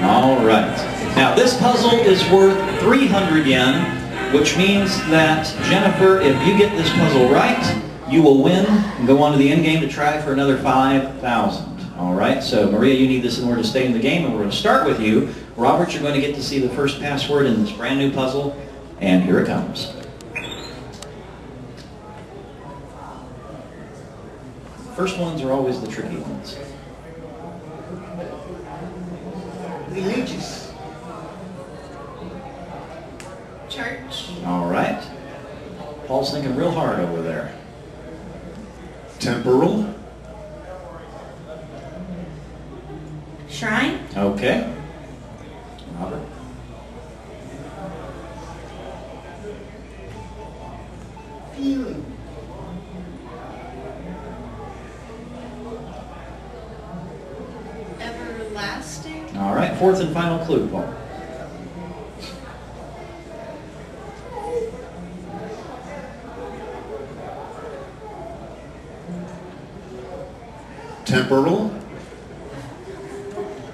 All right. Now this puzzle is worth 300 yen, which means that, Jennifer, if you get this puzzle right, you will win and go on to the end game to try for another 5,000. All right, so Maria, you need this in order to stay in the game, and we're going to start with you. Robert, you're going to get to see the first password in this brand new puzzle, and here it comes. First ones are always the tricky ones. Religious. Church. All right. Paul's thinking real hard over there. Temporal. Shrine. Okay. Robert. Feeling. Everlasting. All right, fourth and final clue, Paul. Temporal.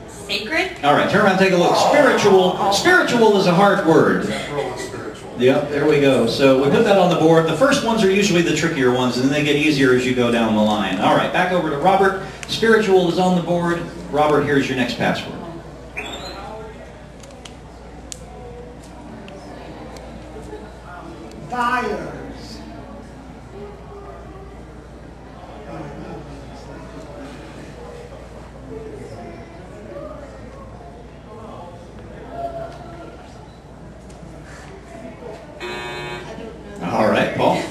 Sacred. All right, turn around and take a look. Spiritual. Spiritual is a hard word. Temporal and spiritual. Yep, there we go. So we put that on the board. The first ones are usually the trickier ones, and then they get easier as you go down the line. All right, back over to Robert. Spiritual is on the board. Robert, here's your next password. Fires. All right, Paul.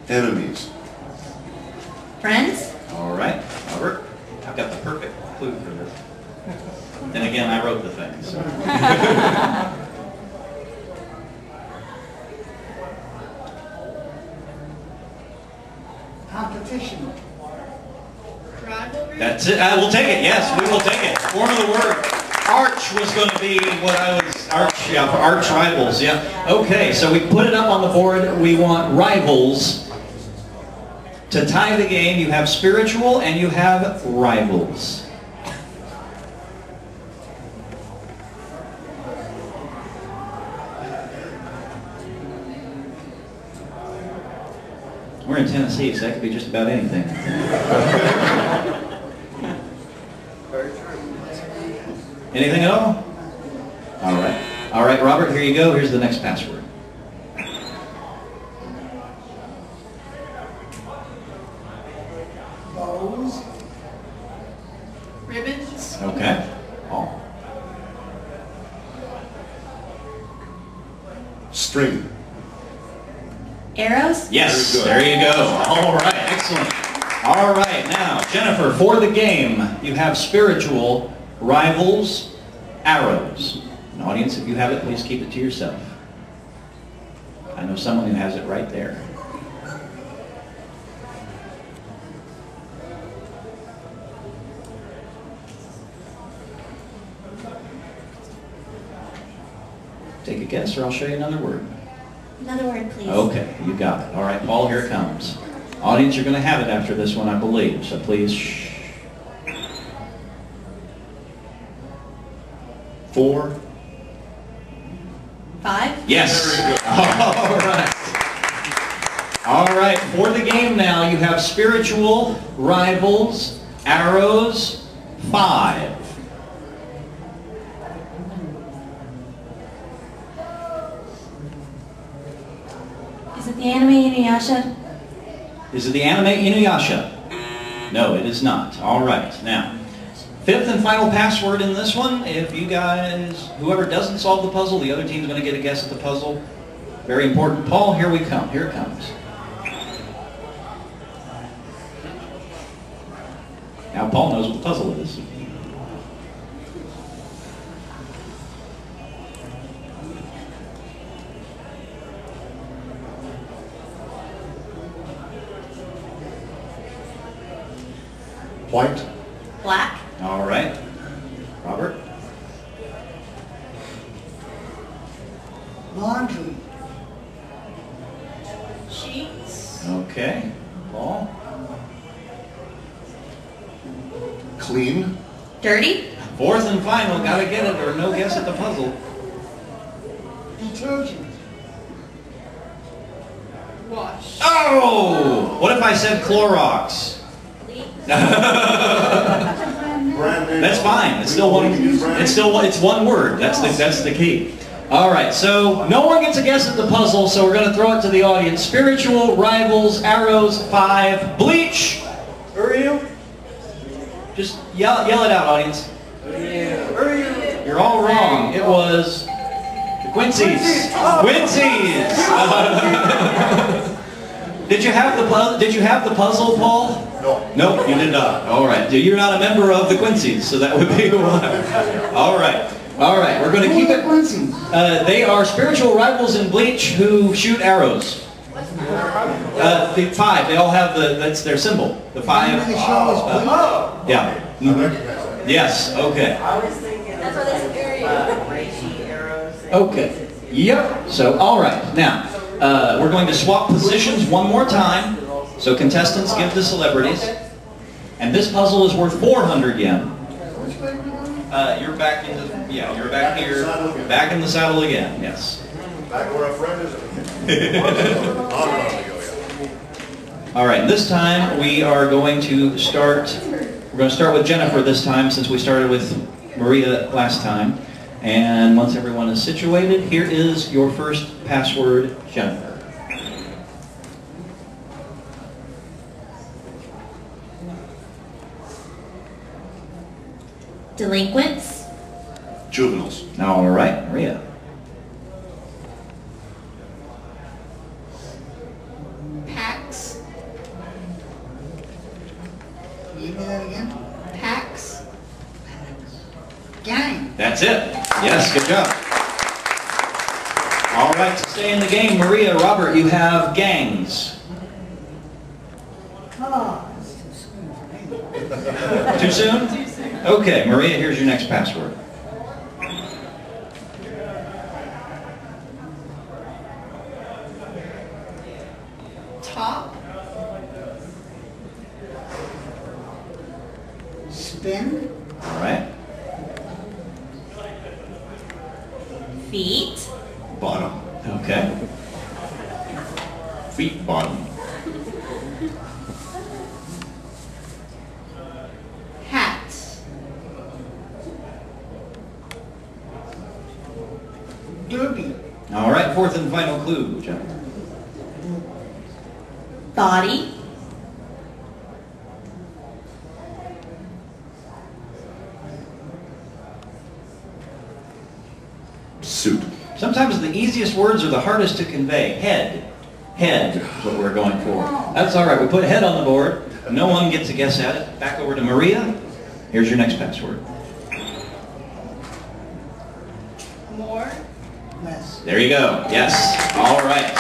Enemies. Friends. All right, Robert. I've got the perfect clue for this. Then again, I wrote the thing. So. Competition. Rivalry. That's it. We'll take it. Yes, we will take it. Form of the word. Arch was going to be what I was. Arch, yeah, for arch rivals. Yeah. Okay, so we put it up on the board. We want rivals. To tie the game, you have spiritual and you have rivals. We're in Tennessee, so that could be just about anything. Anything at all? All right. All right, Robert, here you go. Here's the next password. Bows. Ribbons. Okay. Paul. String. Arrows. Yes, Very good. there you go. All right, excellent. All right, now, Jennifer, for the game, you have spiritual, rivals, arrows. And audience, if you have it, please keep it to yourself. I know someone who has it right there. Take a guess, or I'll show you another word. Another word, please. Okay, you got it. All right, Paul, here it comes. Audience, you're going to have it after this one, I believe, so please shh. 4. 5. Yes. All right. All right, for the game now, you have spiritual, rivals, arrows, 5. Is it the anime Inuyasha? Is it the anime Inuyasha? No, it is not. All right, now, fifth and final password in this one. If you guys, whoever doesn't solve the puzzle, the other team's going to get a guess at the puzzle. Very important. Paul, here we come. Here it comes. Now Paul knows what the puzzle is. White. Black. All right. Robert? Laundry. Sheets. Okay. Paul? Clean. Dirty. Fourth and final, gotta get it or no guess at the puzzle. Detergent. Wash. Oh! What if I said Clorox? Brand name. That's fine. It's still one. It's one word. That's the key. All right. So no one gets a guess at the puzzle. So we're going to throw it to the audience. Spiritual rivals, arrows, 5, bleach. Uriel. Just yell it out, audience. Uriel. You're all wrong. It was the Quincy's. Quincy's. Did you have the puzzle, Paul? No. Nope, you did not. All right. You're not a member of the Quincy's, so that would be one. All right. All right. We're going to keep it. They are spiritual rivals in Bleach who shoot arrows. The 5. They all have that's their symbol. The 5. Yeah. I recognize that. Yes. Okay. I was thinking That's why they said Reishi arrows. And Okay. Yep. So, all right. Now, we're going to swap positions one more time. So contestants give the celebrities. And this puzzle is worth 400 yen. You're back in the, you're back here. Back in the saddle again, yes. Back where a friend is. All right, this time we are going to start, we're going to start with Jennifer this time since we started with Maria last time. And once everyone is situated, here is your first password, Jennifer. Delinquents. Juveniles. All right, Maria. Packs. Give me that again. Packs. Gang. That's it. Yes, good job. All right, to stay in the game, Maria, Robert, you have gangs. Oh, that's too soon for me. Too soon? Okay, Maria, here's your next password. Top. Spin. All right. Feet. Bottom. Okay. Feet bottom. Hat. Derby. All right, fourth and final clue, Jennifer. Body. Suit. Sometimes the easiest words are the hardest to convey. Head. Head is what we're going for. That's all right. We put head on the board. No one gets a guess at it. Back over to Maria. Here's your next password. More. Less. There you go. Yes. All right.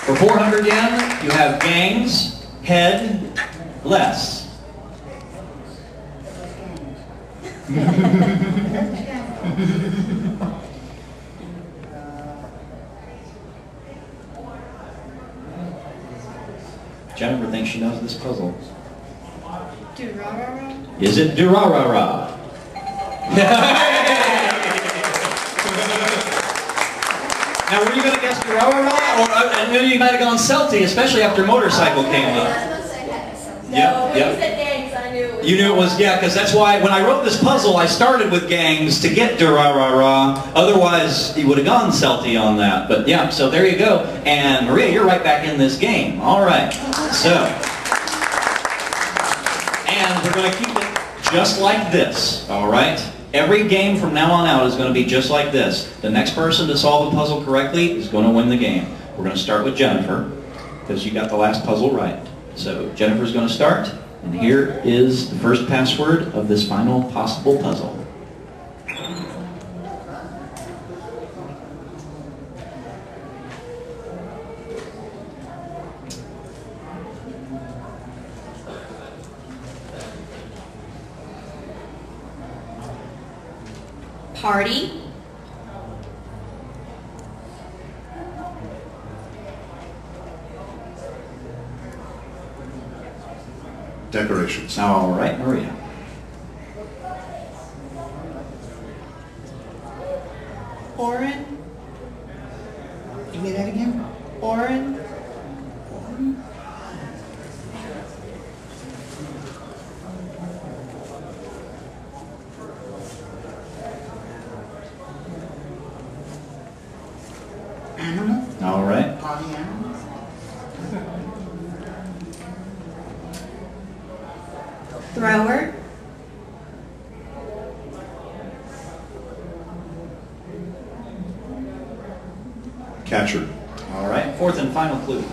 For 400 yen, you have gangs, head, less. Jennifer thinks she knows this puzzle. Durarara. Is it Durarara? Now, were you going to guess Durarara? Or I knew you might have gone Celti, especially after Motorcycle came up. Yep, yep. said gangs, I knew. You knew it was, yeah, because that's why when I wrote this puzzle, I started with gangs to get Durarara. Otherwise, he would have gone Celti on that. But yeah, so there you go. And Maria, you're right back in this game. All right. So, and we're going to keep it just like this. All right. Every game from now on out is going to be just like this. The next person to solve the puzzle correctly is going to win the game. We're going to start with Jennifer because you got the last puzzle right. So Jennifer's going to start, and here is the first password of this final possible puzzle. Party. Decorations. All right, Maria. Thrower. Catcher. All right, fourth and final clue.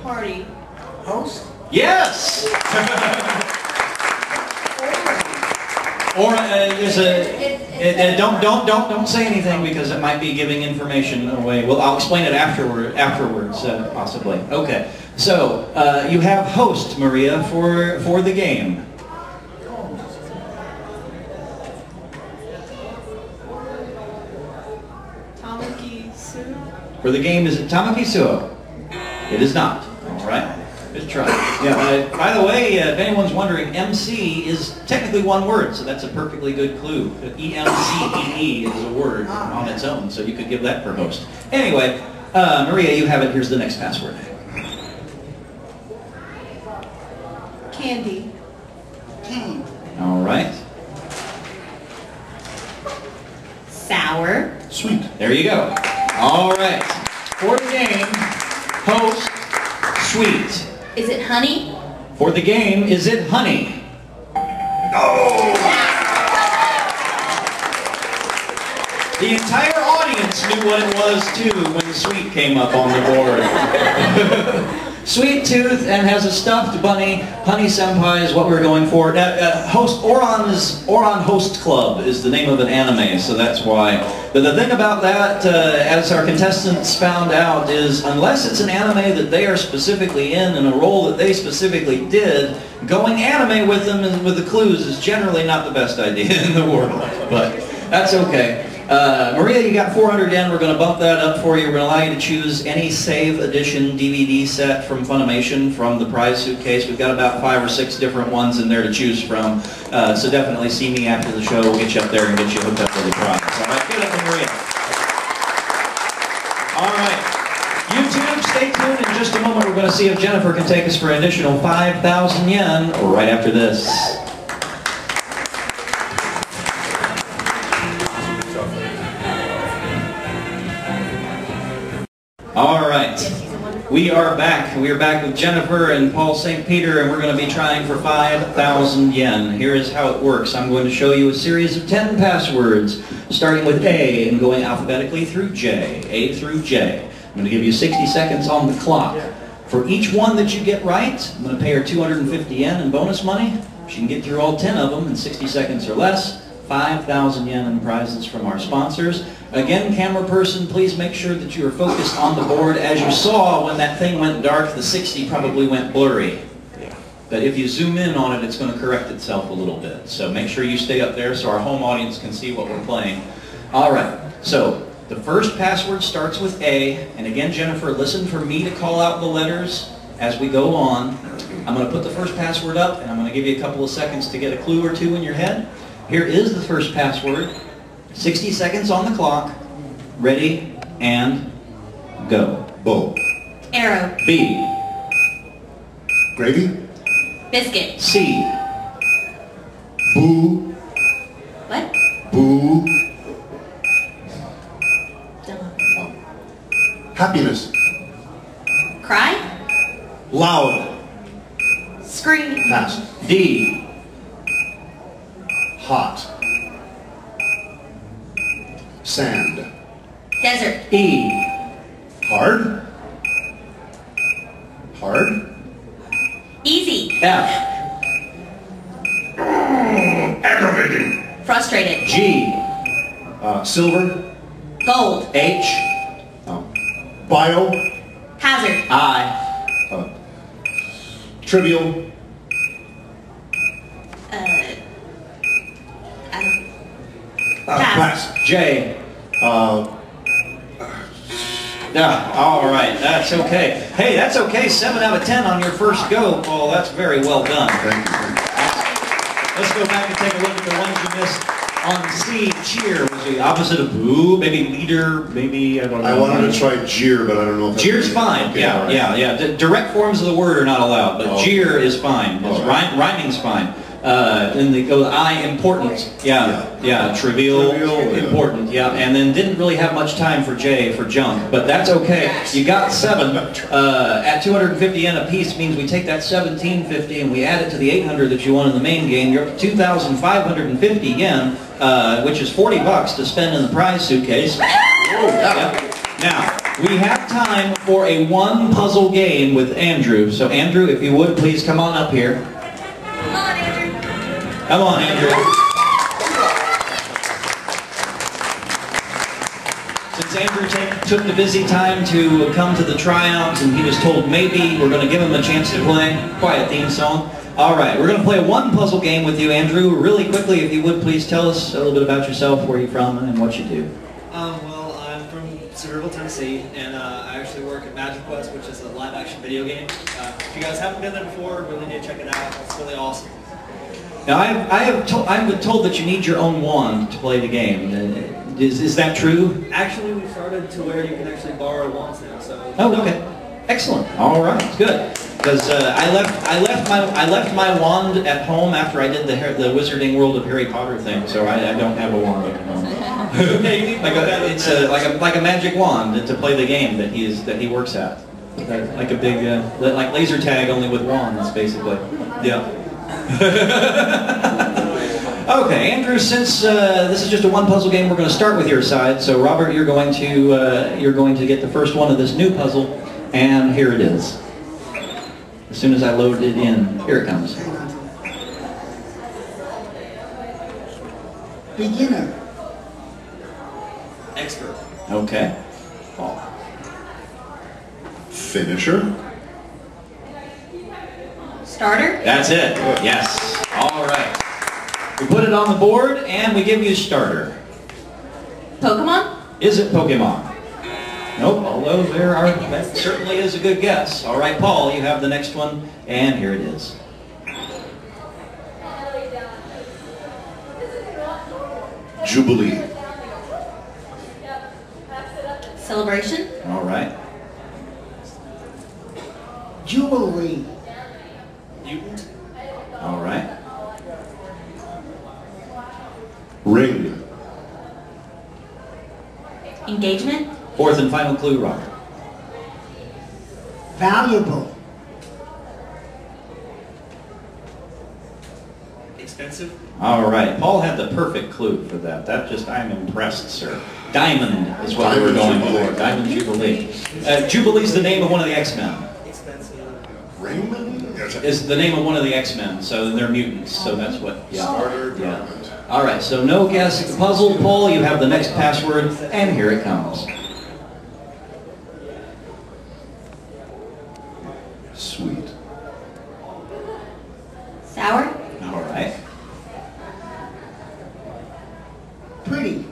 Party. Host. Yes! Or is don't say anything because it might be giving information away. Well, I'll explain it afterwards, possibly. Okay. So you have host, Maria, for the game. For the game, is it Tamaki Suo? It is not. All right. Good try. Yeah. By the way, if anyone's wondering, MC is technically one word, so that's a perfectly good clue. E-M-C-E-E is a word on its own, so you could give that for host. Anyway, Maria, you have it. Here's the next password. Candy. Cane. All right. Sour. Sweet. There you go. All right. For the game, host, sweet. Is it honey? For the game, is it honey? Oh! The entire audience knew what it was too when sweet came up on the board. Sweet tooth and has a stuffed bunny. Honey Senpai is what we're going for. Host Oran Host Club is the name of an anime, so that's why. But the thing about that, as our contestants found out, is unless it's an anime that they are specifically in a role that they specifically did, going anime with them and with the clues is generally not the best idea in the world. But that's okay. Maria, you got 400 yen. We're going to bump that up for you. We're going to allow you to choose any Save Edition DVD set from Funimation from the prize suitcase. We've got about 5 or 6 different ones in there to choose from. So definitely see me after the show. We'll get you up there and get you hooked up with the prize. All right, give it up for Maria. All right. YouTube, stay tuned. In just a moment, we're going to see if Jennifer can take us for an additional 5,000 yen right after this. All right, we are back. We are back with Jennifer and Paul St. Peter, and we're going to be trying for 5,000 yen. Here is how it works. I'm going to show you a series of 10 passwords, starting with A and going alphabetically through J. A through J. I'm going to give you 60 seconds on the clock. For each one that you get right, I'm going to pay her 250 yen in bonus money. If she can get through all 10 of them in 60 seconds or less, 5,000 yen in prizes from our sponsors. Again, camera person, please make sure that you are focused on the board. As you saw, when that thing went dark, the 60 probably went blurry. But if you zoom in on it, it's going to correct itself a little bit. So make sure you stay up there so our home audience can see what we're playing. All right, so the first password starts with A. And again, Jennifer, listen for me to call out the letters as we go on. I'm going to put the first password up, and I'm going to give you a couple of seconds to get a clue or two in your head. Here is the first password. 60 seconds on the clock. Ready, and go. Bow. Arrow. B. Gravy. Biscuit. C. Boo. What? Boo. Don't. Happiness. Cry. Loud. Scream. Pass. D. Hot. Sand. Desert. E. Hard. Hard. Easy. F. Aggravating. Frustrated. G. Silver. Gold. H. Bio. Hazard. I. Trivial. Pass. J. Yeah, all right, that's okay. Hey, that's okay. 7 out of 10 on your first go, Paul. That's very well done. Thank you. Let's go back and take a look at the ones you missed. On C, cheer was the opposite of boo. Maybe leader. Maybe I don't know. I wanted to try jeer, but I don't know if Jeer's fine. Okay, Yeah, right. yeah. Direct forms of the word are not allowed, but Oh. jeer is fine. All right. Rhyming's fine. And they go I, important. Yeah, trivial, important. Yeah, and then didn't really have much time for J for junk, but that's okay. You got 7 at 250 yen a piece. Means we take that 1750 and we add it to the 800 that you won in the main game. You're up to 2,550 yen, which is 40 bucks to spend in the prize suitcase. Yep. Now, we have time for a 1 puzzle game with Andrew. So Andrew, if you would, please come on up here. Come on, Andrew. Come on, Andrew. Since Andrew took the busy time to come to the tryouts and he was told maybe we're going to give him a chance to play, quiet theme song. All right, we're going to play 1 puzzle game with you, Andrew. Really quickly, if you would, please tell us a little bit about yourself, where you're from, and what you do. Well, I'm from Cedarville, Tennessee, and I actually work at Magic Quest, which is a live-action video game. If you guys haven't been there before, really need to check it out. It's really awesome. Now, I've been told that you need your own wand to play the game. Is that true? Actually, we started to where you can actually borrow wands now. So. Oh, okay. Excellent. All right, good. Because I left my wand at home after I did the Wizarding World of Harry Potter thing, so I don't have a wand at home. It's like a magic wand to play the game that he works at. Like a big like laser tag, only with wands, basically. Yeah. Okay, Andrew. Since this is just a 1 puzzle game, we're going to start with your side. So, Robert, you're going to get the first one of this new puzzle, and here it is. As soon as I load it in, here it comes. Beginner. Expert. Okay. Paul. Finisher. Starter. That's it. Yes. All right. We put it on the board, and we give you starter. Pokemon. Is it Pokemon? Nope, although that certainly is a good guess. All right, Paul, you have the next one, and here it is. Jubilee. Celebration. All right. Jubilee. Mutant. All right. Ring. Engagement. 4th and final clue, Robert. Valuable. Expensive. All right. Paul had the perfect clue for that. I'm impressed, sir. Diamond is what we were going for. Diamond Jubilee. Jubilee's the name of one of the X-Men. Expensive. Raymond? Is the name of one of the X-Men, so they're mutants, so that's what, yeah. Starter. Yeah. All right, so no guess at the puzzle. Paul, you have the next password, and here it comes. Sweet. Sour. All right. Pretty.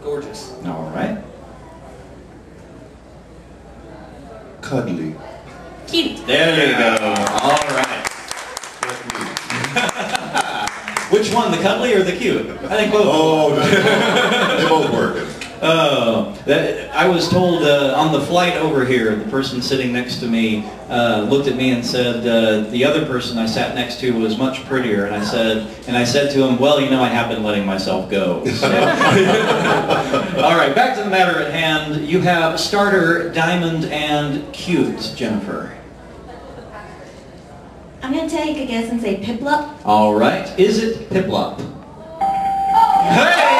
Gorgeous. All right. Cuddly. Cute. There you go. All right. Which one, the cuddly or the cute? I think both. Oh, they both working. I was told on the flight over here, the person sitting next to me looked at me and said the other person I sat next to was much prettier, and I said to him, well, you know, I have been letting myself go. So. All right, back to the matter at hand. You have starter, diamond, and cute, Jennifer. I'm going to take a guess and say Piplup. All right, is it Piplup? Hey!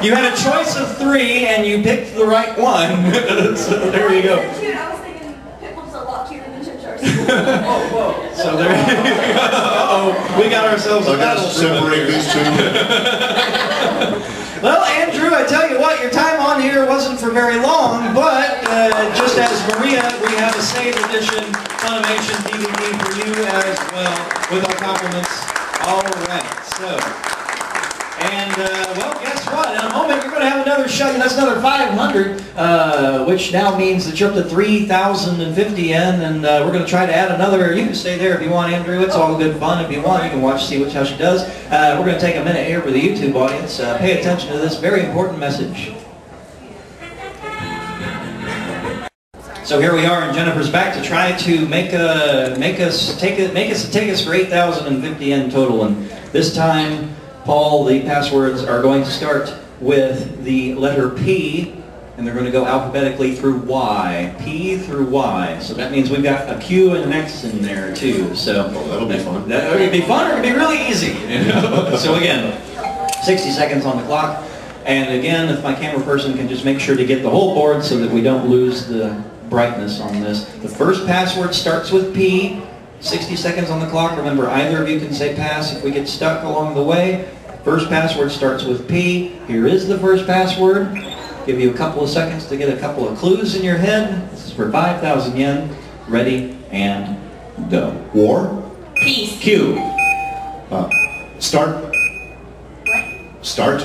You had a choice of 3 and you picked the right one. So there you go. Cute. I was thinking Piplup's a lot cuter than Chimchars. Whoa. So there you go. Uh-oh, we got ourselves a I gotta battle. separate these two. Well, Andrew, I tell you what, your time on here wasn't for very long, but just as Maria, we have a Save Edition Funimation DVD for you as well, with our compliments. All right, so. And, well, guess what? In a moment, you're going to have another shot. That's another 500, which now means that you're up to 3,050 yen, and we're going to try to add another. You can stay there if you want, Andrew. It's all good fun. If you want, you can watch, see how she does. We're going to take a minute here for the YouTube audience. Pay attention to this very important message. So here we are, and Jennifer's back to try to make us take us for 8,050 yen total. And this time, Paul, the passwords are going to start with the letter P, and they're going to go alphabetically through Y. P through Y. So that means we've got a Q and an X in there too. So that'll be fun. That would be fun, or it could be really easy. You know? So again, 60 seconds on the clock. And again, if my camera person can just make sure to get the whole board so that we don't lose the brightness on this. The first password starts with P. 60 seconds on the clock. Remember, either of you can say pass if we get stuck along the way. First password starts with P. Here is the first password. Give you a couple of seconds to get a couple of clues in your head. This is for 5,000 yen. Ready and go. War. Peace. Q. Start. Start.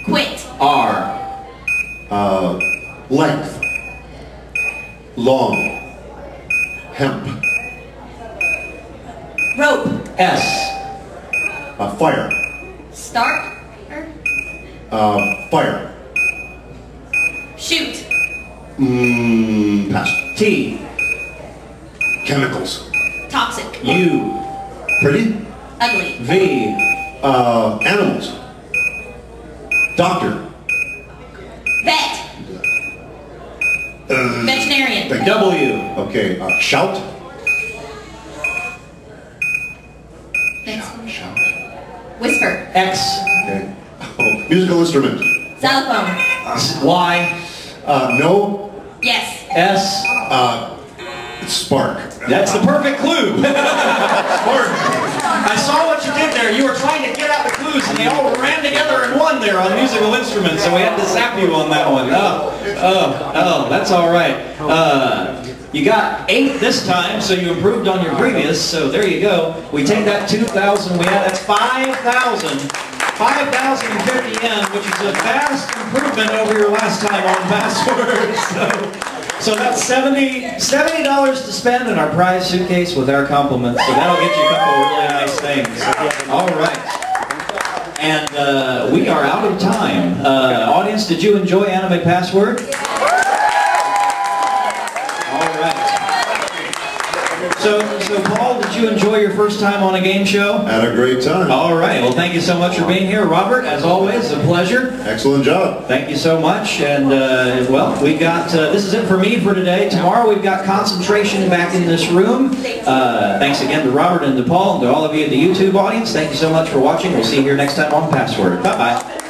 Quit. R. Length. Long. Hemp. Rope. S. Fire. Start. Fire. Shoot. Pass. T. Chemicals. Toxic. U. Pretty. Ugly. V. Animals. Doctor. Vet. Veterinarian. Thank you. W. Okay. Shout. Next one. Shout. Whisper. X. Okay. Oh, musical instrument. Xylophone. Y. No. Yes. S. Spark. That's the perfect clue. Spark. I saw what you did there. You were trying to get out the clues, and they all ran together in one there on musical instruments, so we had to zap you on that one. Oh, that's all right. You got 8 this time, so you improved on your previous, so there you go. We take that 2,000, that's 5,000. 5,050 yen, which is a vast improvement over your last time on passwords. So that's $70 to spend in our prize suitcase with our compliments. So that'll get you a couple of really nice things. All right. And we are out of time. Audience, did you enjoy Anime Password? All right. So Paul, did you enjoy your first time on a game show? Had a great time. All right. Well, thank you so much for being here. Robert, as always, a pleasure. Excellent job. Thank you so much. And, well, we got, this is it for me for today. Tomorrow we've got concentration back in this room. Thanks again to Robert and to Paul and to all of you in the YouTube audience. Thank you so much for watching. We'll see you here next time on Password. Bye-bye.